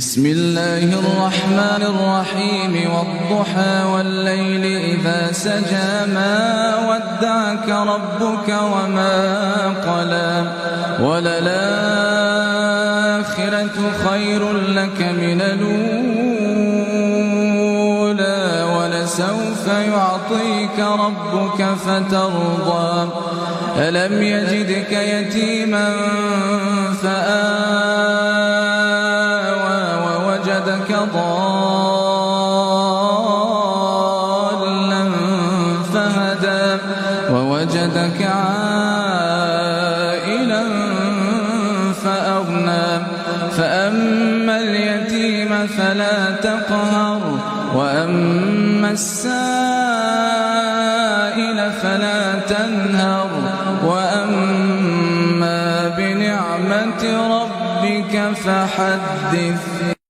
بسم الله الرحمن الرحيم والضحى والليل إذا سجى ما ودعك ربك وما قلى وللآخرة خير لك من الأولى ولسوف يعطيك ربك فترضى ألم يجدك يتيما فآوى ووجدك ضالا فهدى ووجدك عائلا فأغنى فأما اليتيم فلا تقهر وأما السائل فلا تنهر وأما بنعمة ربك فحدث.